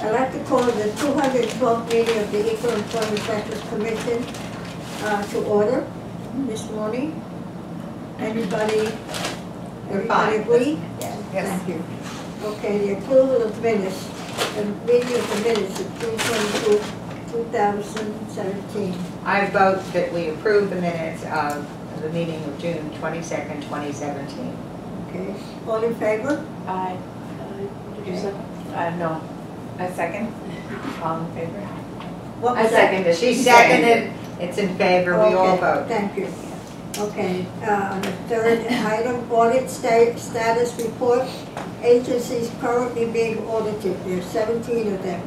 I'd like to call the 212th meeting of the Equal Employment Practice Commission to order this morning. Everybody agree? Yes. Thank you. Okay, the approval of minutes, the reading of the minutes of June 22, 2017. I vote that we approve the minutes of the meeting of June 22nd, 2017. Okay, all in favor? Aye. Did you say? No. I second. All in favor? What I was that? seconded. She seconded, it's in favor, we all Okay, vote. thank you. Okay, the third item, audit status report. Agencies currently being audited, there's 17 of them.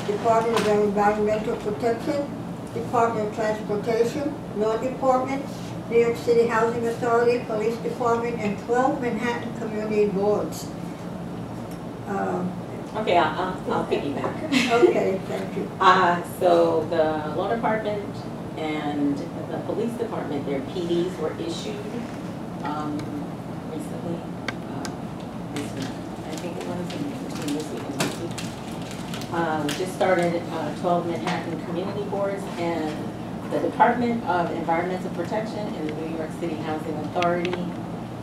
Department of Environmental Protection, Department of Transportation, Law Department, New York City Housing Authority, Police Department, and 12 Manhattan Community Boards. Okay, I'll piggyback. Okay, thank you. So the law department and the police department, their PDs were issued recently. This week. I think it was between this week and next week. We just started 12 Manhattan community boards, and the Department of Environmental Protection and the New York City Housing Authority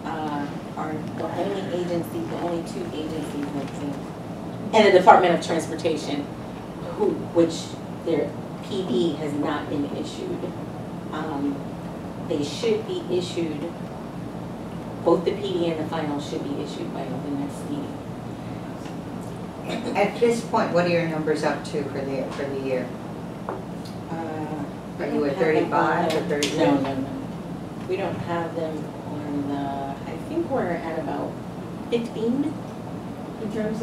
are the only agency, the only two agencies that and the Department of Transportation, which their PD has not been issued. They should be issued, both the PD and the final should be issued by the next meeting. At this point, what are your numbers up to for the year? Are you at 35 or 36? No. We don't have them on the, I think we're at about 15. In terms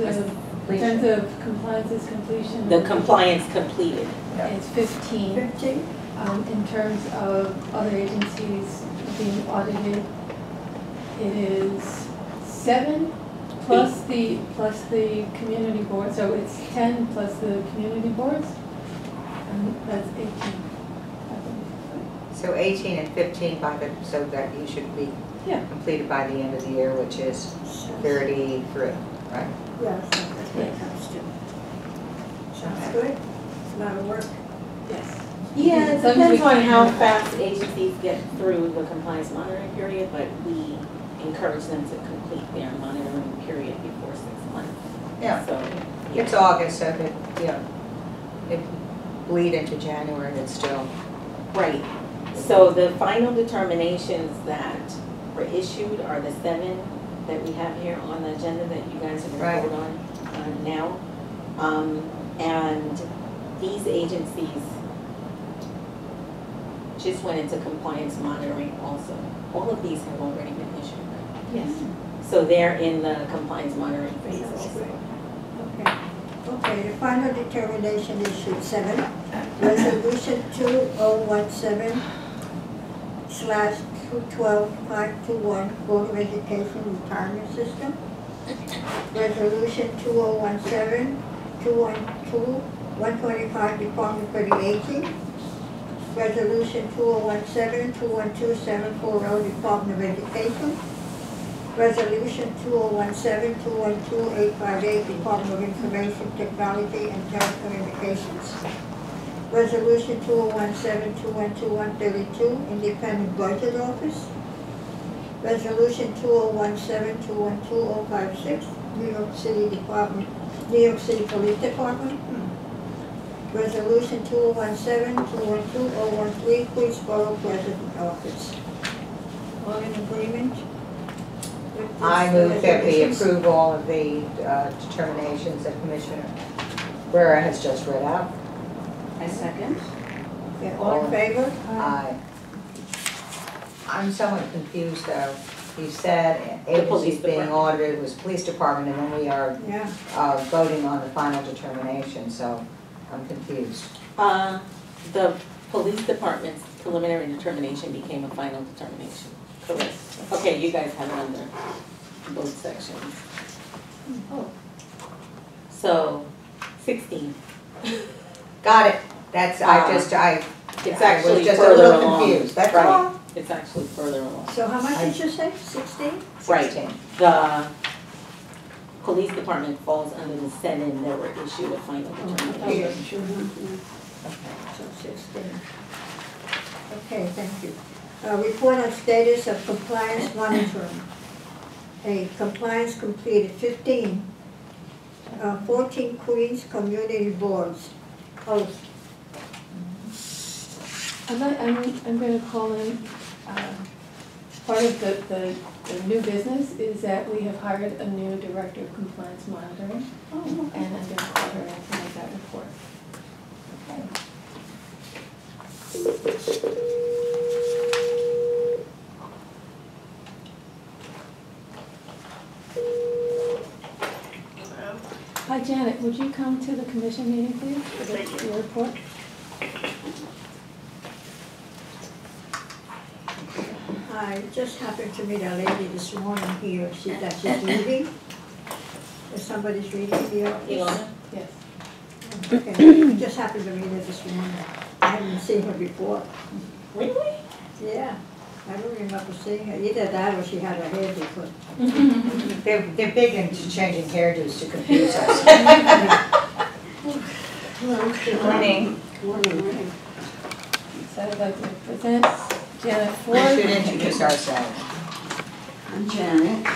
of compliances completion? The compliance completed. It's 15. 15? In terms of other agencies being audited, it is 7 plus the community board, so it's 10 plus the community boards, and that's 18. So 18 and 15 so that you should be completed by the end of the year, which is 33, right? Yes, that's what it comes to. Sounds good? It's a lot of work. Yes. Yeah, it As long as depends we on can- how fast agencies get through the compliance monitoring period, but we encourage them to complete their monitoring period before 6 months. Yeah. So, It's August, so that, it bleed into January, it's still. right. So the final determinations that were issued are the 7 that we have here on the agenda that you guys are going to vote on now. And these agencies just went into compliance monitoring also. All of these have already been issued. Yes. So they're in the compliance monitoring phase also. Okay, the final determination issued 7. Resolution 2017/212-521 Board of Education Retirement System. Resolution 2017-212-125 Department for the Aging. Resolution 2017-212-740 Department of Education. Resolution 2017-212-858 Department of Information Technology and Telecommunications. Resolution 2017-212-132 Independent Budget Office. Resolution 2017-212-056 New York City Police Department. Resolution 2017-212-013 Queensborough President Office. All in agreement? I move that we approve all of the determinations that Commissioner Guerra has just read out. I second. Yeah, all in favor? Aye. I'm somewhat confused though. You said police agencies being department. audited was police department, and then we are Yeah. voting on the final determination, so I'm confused. The police department's preliminary determination became a final determination. Correct. Okay, you guys have it under both sections. Oh. So, 16. Got it. That's, It's I was actually just a further little along. confused, that's Right. all. It's actually further along. So how much did you say? 16? Right. 16. The police department falls under the 7 that were issued a final determination. So 16. Okay, thank you. Report on status of compliance monitoring. Compliance completed 15. 14 Queens Community Boards. Oath. I'm going to call in, part of the new business is that we have hired a new director of compliance monitoring. And I'm going to call her in to make that report. Hi Janet, would you come to the commission meeting please for your report? I just happened to meet a lady this morning here. That she's leaving. If somebody's reading the office. Ilona? Yes. Okay, just happened to meet her this morning. I haven't seen her before. Really? Yeah, I don't remember seeing her. Either that or she had her hair different. They're big into changing hairdos to confuse us. Good morning. So I'd like to present Janet We should Ford. introduce ourselves. I'm Janet.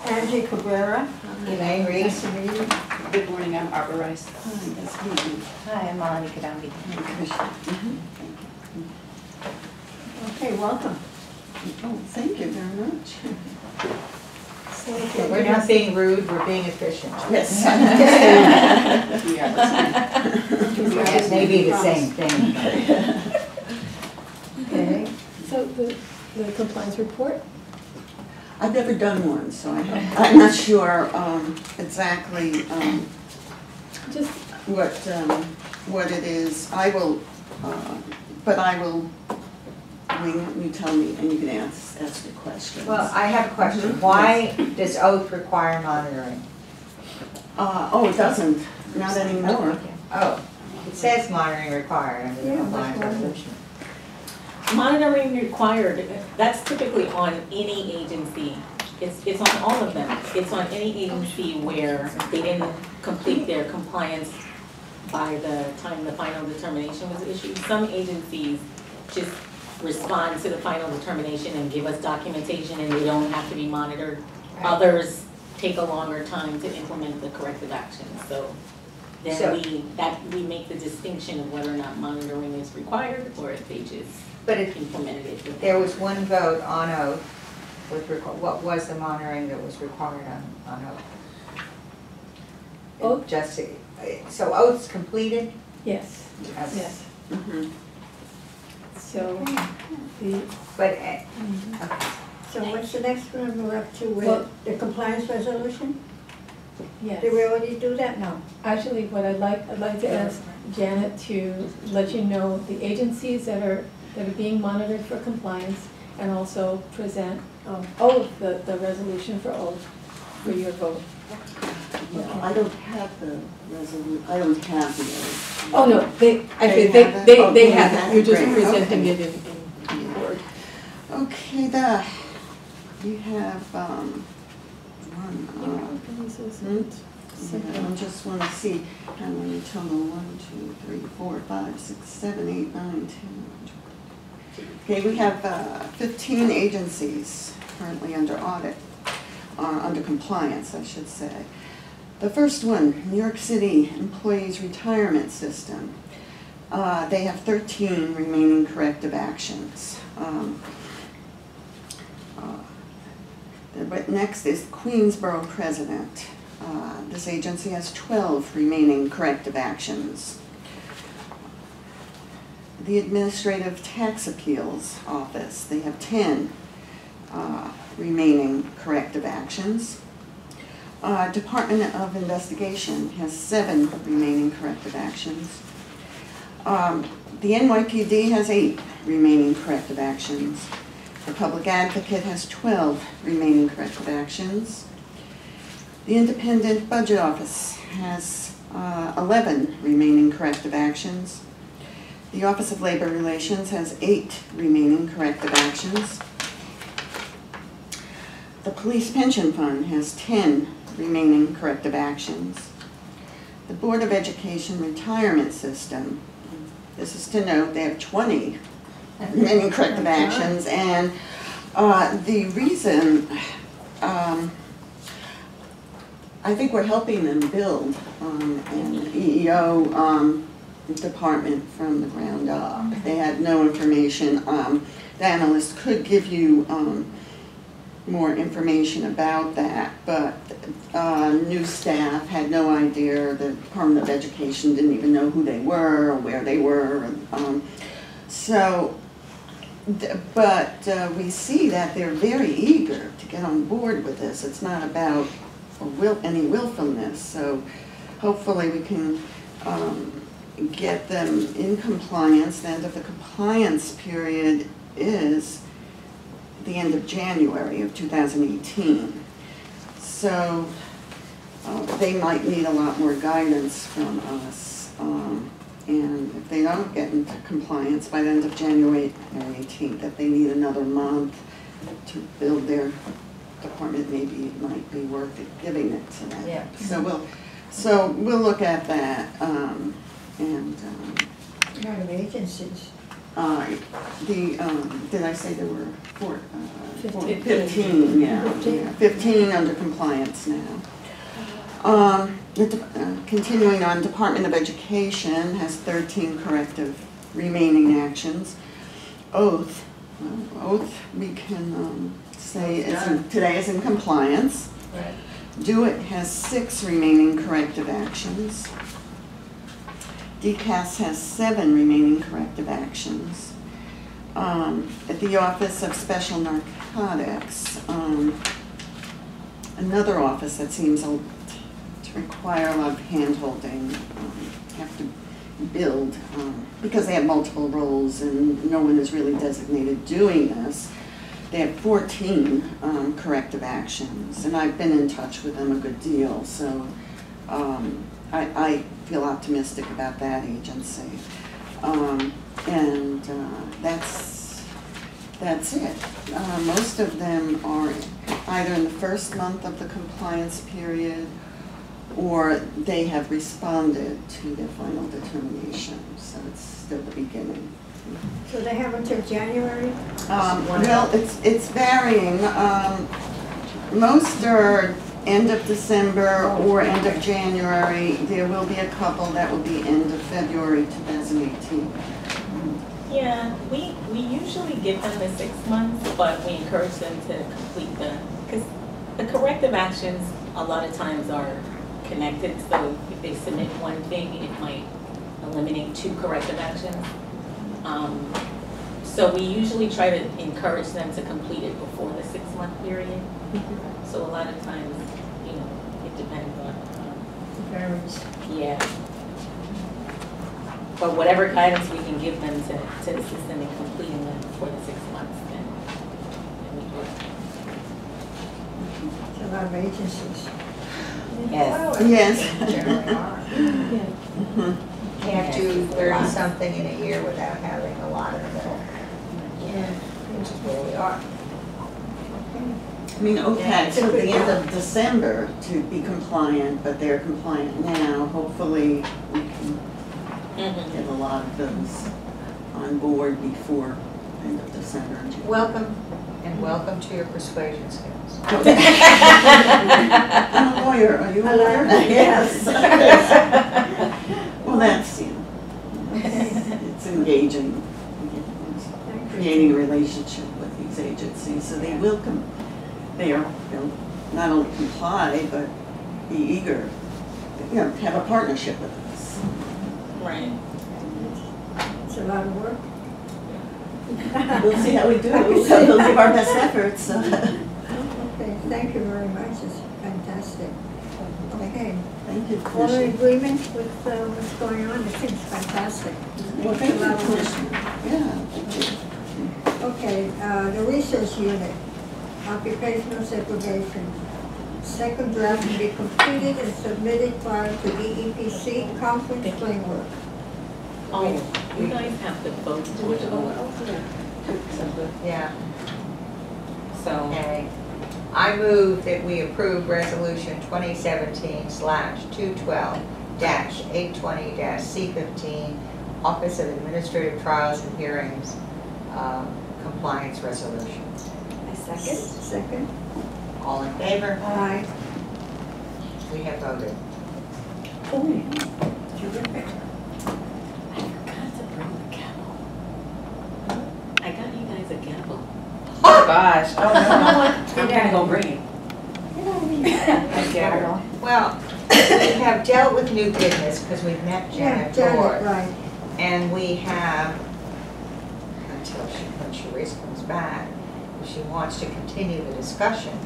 Angie Cabrera. Elaine Reese. Nice to meet you. Good morning, I'm Barbara Rice. Hi, nice to meet you. Hi, I'm Melanie Kadambi. Okay, welcome. Oh, thank you very much. We're not being rude, we're being efficient. Yes. We are It may be the same thing. Okay. So the compliance report? I've never done one, so I'm not sure exactly Just, what it is. I will, but I will, you tell me and you can ask the questions. Well, I have a question. Why does oath require monitoring? Oh, it doesn't, not anymore. Oh, it says monitoring required under the Yeah, compliance that's why. resolution. Monitoring required, that's typically on any agency. It's on all of them. It's on any agency where they didn't complete their compliance by the time the final determination was issued. Some agencies just respond to the final determination and give us documentation and they don't have to be monitored. Others take a longer time to implement the corrective action. So then we make the distinction of whether or not monitoring is required or if they just But if implemented it. there was one vote on oath, what was the monitoring that was required on oath? Oath? Just, so oath's completed? yes, Yes. yes. Mhm. So the, But, mhm. okay. So what's the next one we're up to Well- with the compliance resolution? yes. Did we already do that? No. Actually, what I'd like to ask Janet to let you know the agencies that are being monitored for compliance and also present oath, the resolution for oath for your vote. Well, I don't have the I don't have the. Oh, no, they, actually, They have it? they Oh, have have it, it? you're just Great, presenting okay. it in Word. Okay, you have, one, I just want to see how many total, 1, 2, 3, 4, 5, 6, 7, 8, 9, 10. Okay, we have 15 agencies currently under audit, under compliance, I should say. The first one, New York City Employees Retirement System. They have 13 remaining corrective actions. But next is Queensborough President. This agency has 12 remaining corrective actions. The Administrative Tax Appeals Office, they have 10 remaining corrective actions. Department of Investigation has 7 remaining corrective actions. The NYPD has 8 remaining corrective actions. The Public Advocate has 12 remaining corrective actions. The Independent Budget Office has 11 remaining corrective actions. The Office of Labor Relations has 8 remaining corrective actions. The Police Pension Fund has 10 remaining corrective actions. The Board of Education Retirement System, this is to note, they have 20 remaining corrective actions, and the reason, I think we're helping them build an EEO department from the ground up. They had no information. The analyst could give you more information about that, but new staff had no idea. The Department of Education didn't even know who they were or where they were. But we see that they're very eager to get on board with this. It's not about any willfulness, so hopefully we can get them in compliance. The end of the compliance period is the end of January of 2018. So they might need a lot more guidance from us. And if they don't get into compliance by the end of January 18th, that they need another month to build their department, maybe it might be worth it giving it to them. Yeah. So we'll look at that. Kind of agencies. Did I say there were 15. 15, yeah. 15. Yeah, 15 under compliance now. Continuing on, Department of Education has 13 corrective remaining actions. Oath we can say today is in compliance. Right. DO-IT has 6 remaining corrective actions. DCAS has 7 remaining corrective actions. At the Office of Special Narcotics, another office that seems to require a lot of hand-holding, have to build, because they have multiple roles and no one is really designated doing this. They have 14 corrective actions, and I've been in touch with them a good deal, so I feel optimistic about that agency. That's it. Most of them are either in the first month of the compliance period or they have responded to their final determination, so it's still the beginning. So they have until January? Well, it's varying. Most are end of December or end of January. There will be a couple that will be end of February 2018. Yeah, we usually give them the 6 months, but we encourage them to complete because the corrective actions a lot of times are connected, so if they submit one thing, it might eliminate 2 corrective actions. So we usually try to encourage them to complete it before the 6-month period. So a lot of times, you know, it depends on, Varies. yeah. But whatever guidance we can give them to assist them in completing them before the 6 months, then we do it. It's a lot of agencies. Yes. Yes. Generally are. Mhm. Can't do 30-something in a year without having a lot in the middle. Yeah. Which is where we are. I mean, okay, so the end of December to be compliant, but they're compliant now. Hopefully, we can get a lot of those on board before end of December. Welcome, and welcome to your persuasion skills. I'm a lawyer. Are you a lawyer? Yes. Well, that's, you know, it's engaging, it's creating a relationship with these agencies, so they will they'll not only comply, but be eager, you know, have a partnership with us. Right. It's a lot of work. We'll see how we do. We'll give our best efforts. Okay, thank you very much. It's fantastic. Okay. Thank you, All in Commissioner. agreement with what's going on? It seems fantastic. Well, thank It's a lot you, of work. Commissioner. Yeah, thank you. Okay, the research unit, occupational segregation. Second draft to be completed and submitted prior to DEPC conference framework. Oh, you guys have to vote to it. Yeah, So, okay. I move that we approve resolution 2017/212-820-C15, Office of Administrative Trials and Hearings, compliance resolution. I second. Second. All in favor? Aye. We have voted. Terrific. I forgot to bring the gavel. I got you guys a gavel. Oh gosh, oh You know what? I'm gonna go bring it. no. Well, we have dealt with new business because we've met Yeah, Janet Ford. right. And we have, when Sharice comes back, if she wants to continue the discussion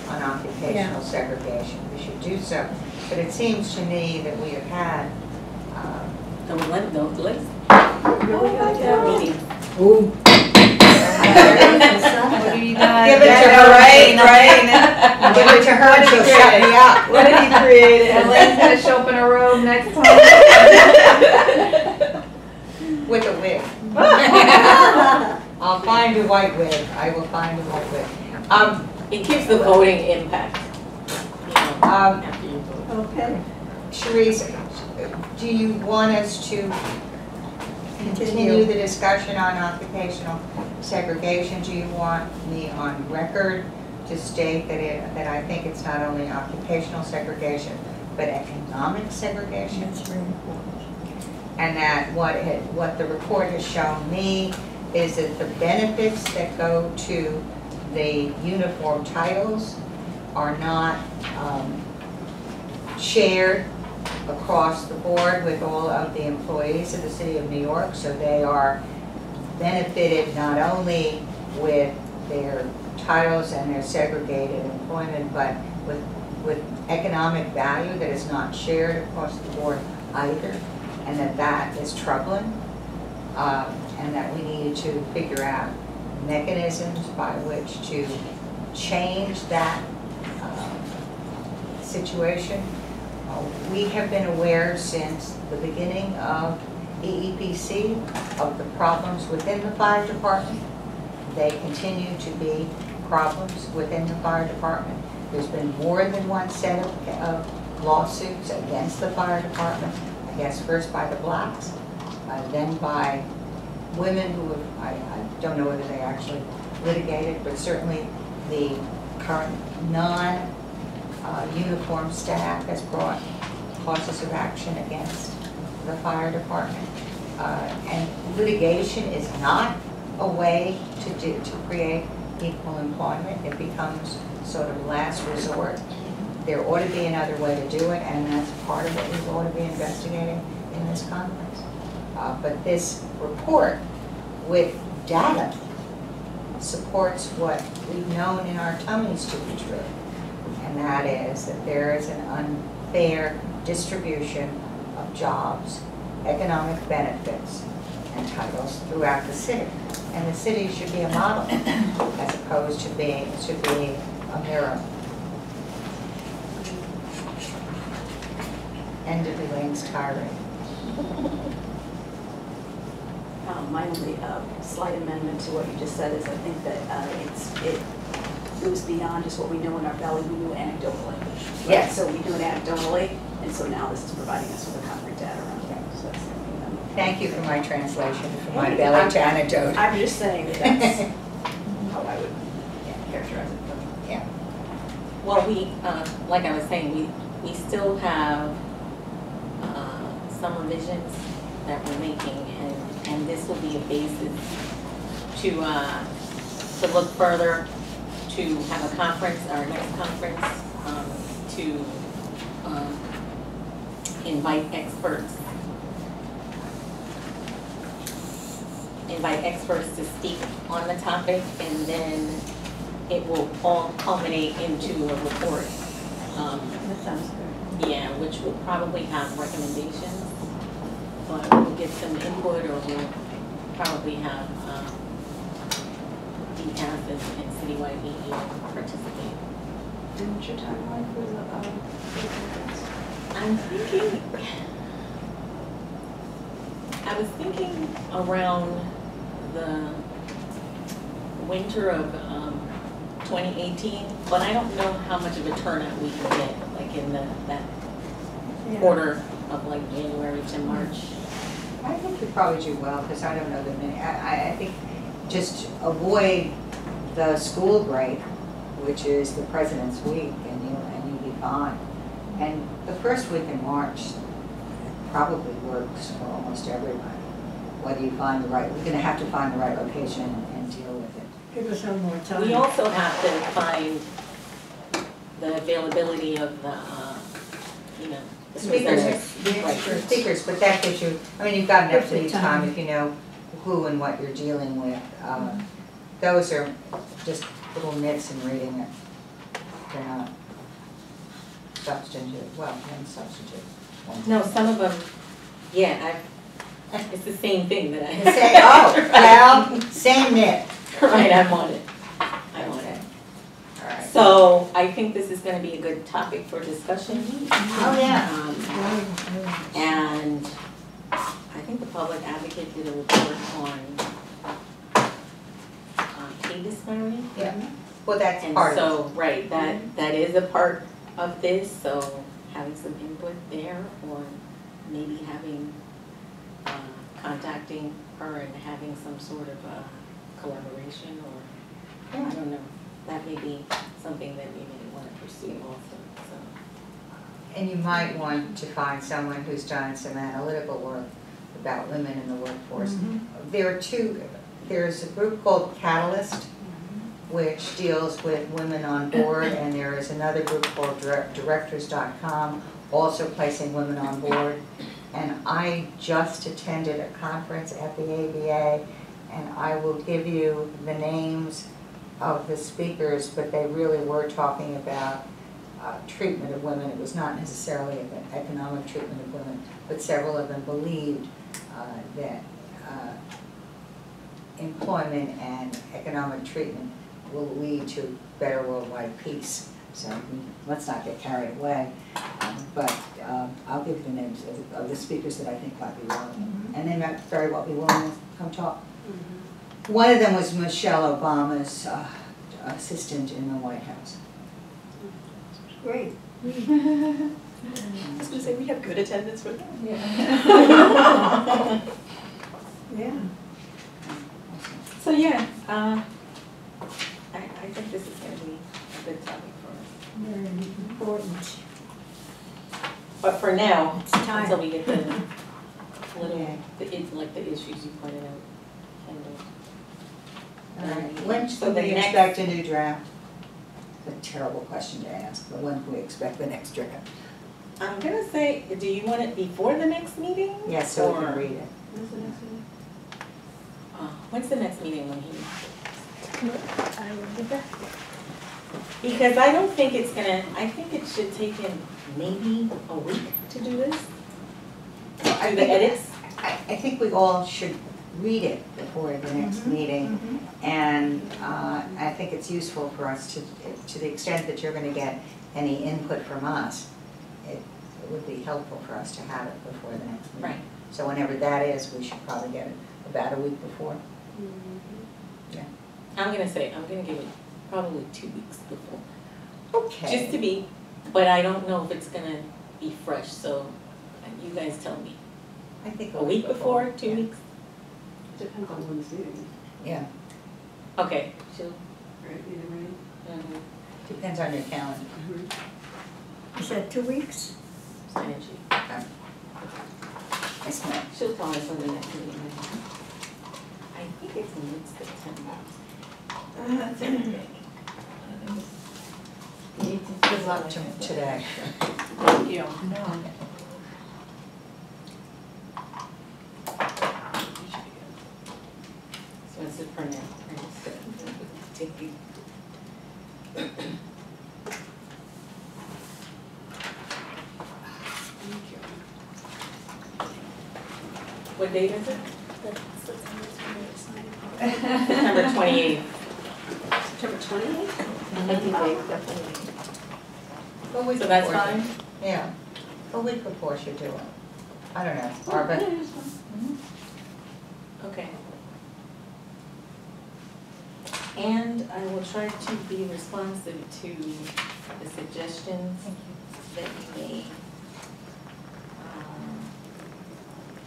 on occupational segregation, we should do so. But it seems to me that we have had, Don't let, don't let. Really got that Meeting. What have you done? Give it to Yeah, her, right, right. give it to her and she'll shut me up. What did he create? Elaine's gonna show up in a robe next time. With a wig. I'll find a white wig. I will find a white wig. It gives the voting impact. You know, after you vote. Okay. Sharice, do you want us to continue the discussion on occupational segregation? Do you want me on record to state that I think it's not only occupational segregation, but economic segregation? That's very important. And that what the report has shown me is that the benefits that go to the uniform titles are not shared across the board with all of the employees of the City of New York. So they are benefited not only with their titles and their segregated employment, but with economic value that is not shared across the board either. And that is troubling, and that we needed to figure out mechanisms by which to change that situation. We have been aware since the beginning of EEPC of the problems within the fire department. They continue to be problems within the fire department. There's been more than one set of lawsuits against the fire department. I guess first by the blacks, then by women who have, I don't know whether they actually litigated, but certainly the current non-uniform staff has brought causes of action against the fire department. And litigation is not a way to create equal employment. It becomes sort of last resort. There ought to be another way to do it, and that's part of what we ought to be investigating in this conference. But this report with data supports what we've known in our tummies to be true, and that is that there is an unfair distribution of jobs, economic benefits, and titles throughout the city. And the city should be a model as opposed to being a mirror. End of Elaine's tirade. My only slight amendment to what you just said is I think that it goes beyond just what we know in our belly, we knew anecdotally. Right? Yes. So we knew it anecdotally, and so now this is providing us with a concrete data around it. So that's the only amendment. Thank you for my translation from my belly to anecdote. I'm just saying that that's how I would characterize it. Yeah. Well, we, like I was saying, we still have some revisions that we're making, and this will be a basis to look further, to have a conference, our next conference, to invite experts to speak on the topic, and then it will all culminate into a report. That sounds good. Yeah, which will probably have recommendations, but we'll get some input, or we'll probably have DCAS and Citywide EE participate. And what's your timeline for the conference? I was thinking around the winter of 2018, but I don't know how much of a turnout we can get, like in that Yeah. quarter of like January to March. I think you probably do well, because I don't know that many, I think just avoid the school break, which is the President's Week, and you'll be fine. And the first week in March probably works for almost everybody. Whether you find the right, we're gonna have to find the right location and deal with it. Give us some more time. We also have to find the availability of the, the Speakers, Right. speakers, but that gives you, I mean, you've got enough Gives you lead time. time if you know who and what you're dealing with. Those are just little nits in reading it. They're not substantive, well, one substantive. No, some of them, yeah, it's the same thing that I. Say, oh, well, same nit. Right, I'm on it. I'm on it. All right. So I think this is gonna be a good topic for discussion. Oh, yeah. And I think the public advocate did a report on pay disparity. Yeah, well, that's And part of it. so, right, that is a part of this, so having some input there, or maybe having, contacting her and having some sort of collaboration, or, I don't know, that may be something that we may want to pursue also, so. And you might want to find someone who's done some analytical work about women in the workforce. There's a group called Catalyst, which deals with women on board, and there is another group called Directors.com, also placing women on board. And I just attended a conference at the ABA, and I will give you the names of the speakers, but they really were talking about treatment of women. It was not necessarily an economic treatment of women, but several of them believed that employment and economic treatment will lead to better worldwide peace. So let's not get carried away. But I'll give you the names of the speakers that I think might be relevant. And they might very well be willing to come talk. One of them was Michelle Obama's assistant in the White House. Great. I was gonna say, we have good attendance for that. Yeah. So, yeah, I think this is gonna be a good topic for us. Very important. But for now, It's time. until we get the little, Okay. the issues you pointed out, handled. All right. When So should the we next- expect a new draft? It's a terrible question to ask, but when can we expect the next draft? I'm gonna say, do you want it before the next meeting? Yes, so we Or- can read it. When's the next meeting when he? I will be back. Because I don't think it's gonna, I think it should take him maybe a week to do this. Do the edits. I think we all should read it before the next meeting. And I think it's useful for us to the extent that you're gonna get any input from us, it would be helpful for us to have it before the next meeting. Right. So whenever that is, we should probably get it about a week before. I'm gonna give it probably 2 weeks before. Okay. Just to be, but I don't know if it's gonna be fresh, so you guys tell me. I think A week before, 2 yeah. weeks? Depends on when the meeting is, Yeah, Okay. She'll, right, either way. depends on your calendar. Is that 2 weeks? Okay. Yes, ma'am. She'll tell us when the next meeting is. I think it's mid-September. Good luck today. Thank you. So it's a for now. Thank you. What date is it? September 28th. September 28th? A week So that's before. fine? Yeah, a week before should do it. I don't know, Barbara. Okay. And I will try to be responsive to the suggestions that you made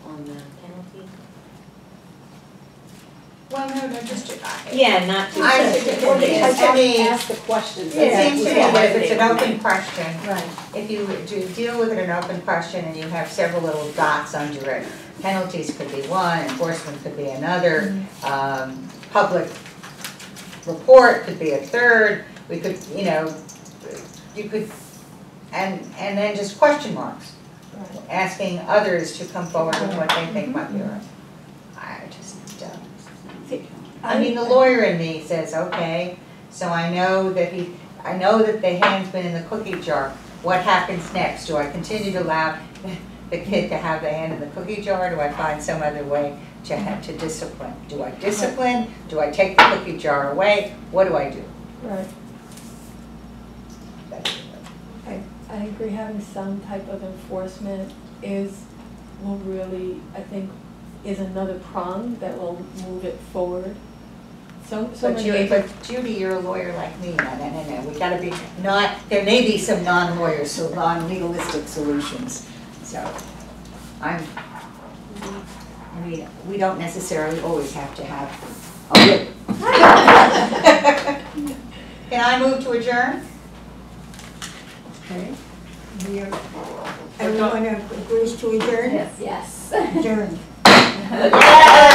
on the penalty. Well, no, just, Yeah, not to. I mean, Ask the questions. it seems to me that if it's an open question, Right. if you do deal with it in an open question and you have several little dots under it, penalties could be one, enforcement could be another, public report could be a third, we could, you know, you could, and then just question marks, asking others to come forward with what they think might be right. I just, I mean, the lawyer in me says, okay, so I know that the hand's been in the cookie jar. What happens next? Do I continue to allow the kid to have the hand in the cookie jar? Do I find some other way to discipline? Do I discipline? Do I take the cookie jar away? What do I do? Right. That's- I agree, having some type of enforcement will really, I think, is another prong that will move it forward. So But many Judy, agents. Judy, you're a lawyer like me. No, we gotta be there may be some non-lawyers, so non-legalistic solutions. So, we don't necessarily always have to have a whip. Can I move to adjourn? Okay. Everyone agrees to adjourn? Yes. Adjourn. Yeah.